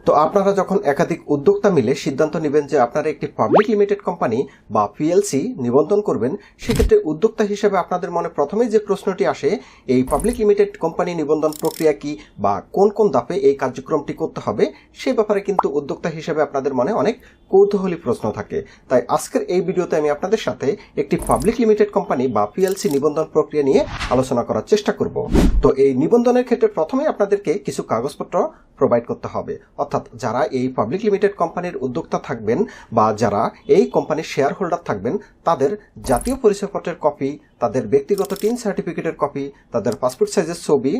তো আপনারা যখন একাধিক উদ্যোক্তা মিলে সিদ্ধান্ত নেবেন যে আপনারা একটি পাবলিক লিমিটেড কোম্পানি বা পিএলসি নিবন্ধন করবেন, সেক্ষেত্রে উদ্যোক্তা হিসেবে আপনাদের মনে প্রথমেই যে প্রশ্নটি আসে, এই পাবলিক লিমিটেড কোম্পানি নিবন্ধন প্রক্রিয়া কি বা কোন কোন ধাপে এই কার্যক্রমটি করতে হবে, সে ব্যাপারে কিন্তু উদ্যোক্তা হিসেবে আপনাদের মনে অনেক কৌতূহলী প্রশ্ন থাকে। তাই আজকের এই ভিডিওতে আমি আপনাদের সাথে একটি পাবলিক লিমিটেড কোম্পানি বা পিএলসি নিবন্ধন প্রক্রিয়া নিয়ে আলোচনা করার চেষ্টা করব। তো এই নিবন্ধনের ক্ষেত্রে প্রথমেই আপনাদেরকে কিছু কাগজপত্র প্রোভাইড করতে হবে, অর্থাৎ যারা এই পাবলিক লিমিটেড কোম্পানির উদ্যোক্তা থাকবেন বা যারা এই কোম্পানির শেয়ার হোল্ডার থাকবেন, তাদের জাতীয় পরিচয়পত্রের কপি, তাদের ব্যক্তিগত টিন সার্টিফিকেটের কপি, তাদের পাসপোর্ট সাইজের ছবি,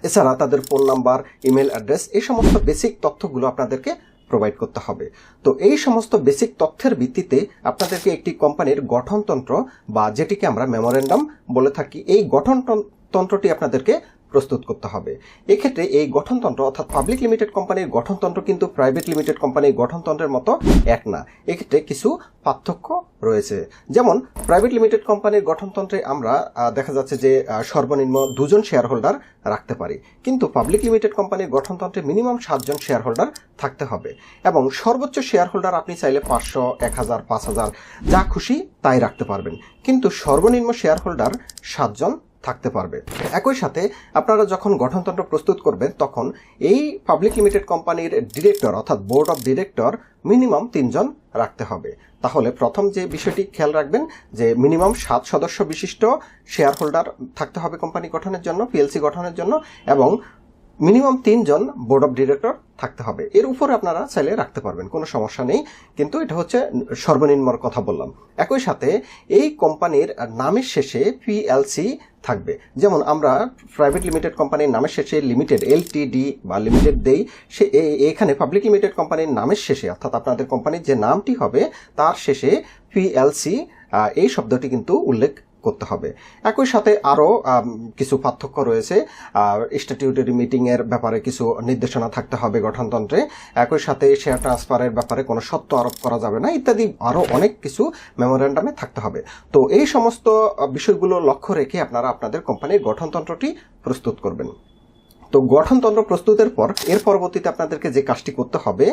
এছাড়া তাদের ফোন নাম্বার, ইমেল অ্যাড্রেস, এই সমস্ত বেসিক তথ্যগুলো আপনাদেরকে প্রোভাইড করতে হবে। তো এই সমস্ত বেসিক তথ্যের ভিত্তিতে আপনাদেরকে একটি কোম্পানির গঠনতন্ত্র বা যেটিকে আমরা মেমোরেন্ডাম বলে থাকি, এই গঠনতন্ত্রটি আপনাদেরকে প্রস্তুত করতে হবে। এক্ষেত্রে এই গঠনতন্ত্র অর্থাৎ পাবলিক লিমিটেড কোম্পানির গঠনতন্ত্র কিন্তু প্রাইভেট লিমিটেড কোম্পানির গঠনতন্ত্রের মতো এক না। এক্ষেত্রে কিছু পার্থক্য রয়েছে। যেমন প্রাইভেট লিমিটেড কোম্পানির গঠনতন্ত্রে আমরা দেখা যাচ্ছে যে সর্বনিম্ন 2 জন শেয়ার হোল্ডার রাখতে পারি, কিন্তু পাবলিক লিমিটেড কোম্পানির গঠনতন্ত্রে মিনিমাম 7 জন শেয়ার হোল্ডার থাকতে হবে এবং সর্বোচ্চ শেয়ার হোল্ডার আপনি চাইলে 500, 1000, 5000 যা খুশি তাই রাখতে পারবেন, কিন্তু সর্বনিম্ন শেয়ার হোল্ডার 7 জন থাকতে পারবে। একই সাথে আপনারা যখন গঠনতন্ত্র প্রস্তুত করবেন, তখন এই পাবলিক লিমিটেড কোম্পানির ডিরেক্টর অর্থাৎ বোর্ড অফ ডিরেক্টর মিনিমাম 3 জন রাখতে হবে। তাহলে প্রথম যে বিষয়টি খেয়াল রাখবেন যে মিনিমাম 7 সদস্য বিশিষ্ট শেয়ার হোল্ডার থাকতে হবে কোম্পানি গঠনের জন্য, পিএলসি গঠনের জন্য, এবং মিনিমাম 3 জন বোর্ড অফ ডিরেক্টর থাকতে হবে। এর উপরে আপনারা চাইলে রাখতে পারবেন, কোনো সমস্যা নেই, কিন্তু এটা হচ্ছে সর্বনিম্নর কথা বললাম। একই সাথে এই কোম্পানির নামের শেষে পিএলসি থাকবে। যেমন আমরা প্রাইভেট লিমিটেড কোম্পানির নামের শেষে লিমিটেড, এলটিডি বা লিমিটেড দেই, সে এখানে পাবলিক লিমিটেড কোম্পানির নামের শেষে অর্থাৎ আপনাদের কোম্পানির যে নামটি হবে তার শেষে পিএলসি এই শব্দটি কিন্তু উল্লেখ করতে হবে। একই সাথে আরও কিছু পার্থক্য রয়েছে। স্ট্যাটিউটরি মিটিংয়ের ব্যাপারে কিছু নির্দেশনা থাকতে হবে গঠনতন্ত্রে। একই সাথে শেয়ার ট্রান্সফারের ব্যাপারে কোনো শর্ত আরোপ করা যাবে না, ইত্যাদি আরও অনেক কিছু মেমোরেন্ডামে থাকতে হবে। তো এই সমস্ত বিষয়গুলো লক্ষ্য রেখে আপনারা আপনাদের কোম্পানির গঠনতন্ত্রটি প্রস্তুত করবেন। তো গঠনতন্ত্র প্রস্তুতের পর এর পরবর্তীতে আপনাদেরকে যে কাজটি করতে হবে,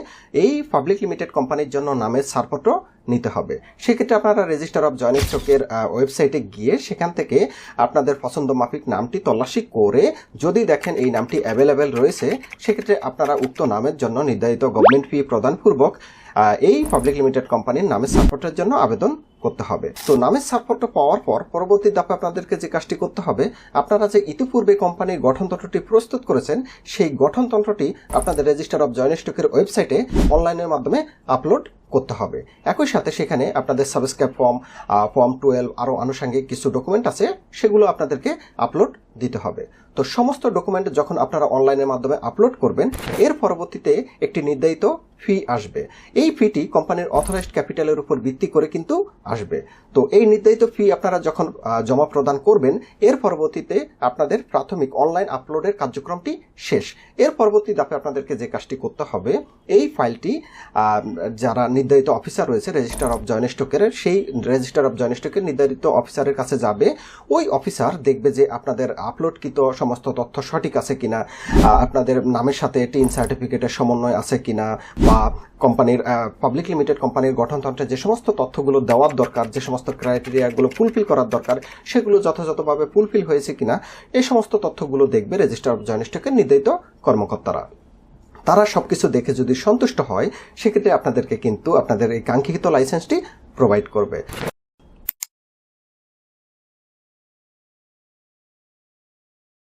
এই পাবলিক লিমিটেড কোম্পানির জন্য নামের ছাড়পত্র নিতে হবে। সেক্ষেত্রে আপনারা রেজিস্টার অফ জয়েন্ট স্টকের ওয়েবসাইটে গিয়ে সেখান থেকে আপনাদের পছন্দ মাফিক নামটি তল্লাশি করে যদি দেখেন এই নামটি অ্যাভেলেবেল রয়েছে, সেক্ষেত্রে আপনারা উক্ত নামের জন্য নির্ধারিত গভর্নমেন্ট ফি প্রদানপূর্বক এই পাবলিক লিমিটেড কোম্পানির নামের ছাড়পত্রের জন্য আবেদন করতে হবে। তো নামের ছাড়পত্র পাওয়ার পর পরবর্তী ধাপে আপনাদেরকে যে কাজটি করতে হবে, আপনারা যে ইতিপূর্বে কোম্পানির গঠনতন্ত্রটি প্রস্তুত করেছেন, সেই গঠনতন্ত্রটি আপনাদের রেজিস্টার অফ জয়েন্ট স্টকের ওয়েবসাইটে অনলাইনের মাধ্যমে আপলোড করতে হবে। একই সাথে সেখানে আপনাদের সাবস্ক্রাইব ফর্ম 12 আরও আনুষঙ্গিক কিছু ডকুমেন্ট আছে, সেগুলো আপনাদেরকে আপলোড দিতে হবে। তো সমস্ত ডকুমেন্ট যখন আপনারা অনলাইনের মাধ্যমে আপলোড করবেন, এর পরবর্তীতে একটি নির্ধারিত ফি আসবে। এই ফিটি কোম্পানির অথরাইজড ক্যাপিটালের উপর ভিত্তি করে কিন্তু আসবে। তো এই নির্ধারিত ফি আপনারা যখন জমা প্রদান করবেন, এর পরবর্তীতে আপনাদের প্রাথমিক অনলাইন আপলোডের কার্যক্রমটি শেষ। এর পরবর্তী ধাপে আপনাদেরকে যে কাজটি করতে হবে, এই ফাইলটি যারা নির্ধারিত অফিসার রয়েছে রেজিস্টার অফ জয়েন্ট স্টকের, সেই রেজিস্টার অফ জয়েন্ট স্টকের নির্ধারিত অফিসারের কাছে যাবে। ওই অফিসার দেখবে যে আপনাদের আপলোডকৃত সমস্ত তথ্য সঠিক আছে কিনা, আপনাদের নামের সাথে টিন সার্টিফিকেটের সমন্বয় আছে কিনা, বা কোম্পানির পাবলিক লিমিটেড কোম্পানির গঠনতন্ত্রে যে সমস্ত তথ্যগুলো দেওয়ার দরকার, যে সমস্ত ক্রাইটেরিয়াগুলো ফুলফিল করার দরকার, সেগুলো যথাযথভাবে ফুলফিল হয়েছে কিনা, এই সমস্ত তথ্যগুলো দেখবে রেজিস্টার অফ জয়েন্ট স্টকের নির্ধারিত কর্মকর্তারা। তারা সবকিছু দেখে যদি সন্তুষ্ট হয়, সেক্ষেত্রে আপনাদেরকে কিন্তু আপনাদের এই কাঙ্ক্ষিত লাইসেন্সটি প্রোভাইড করবে।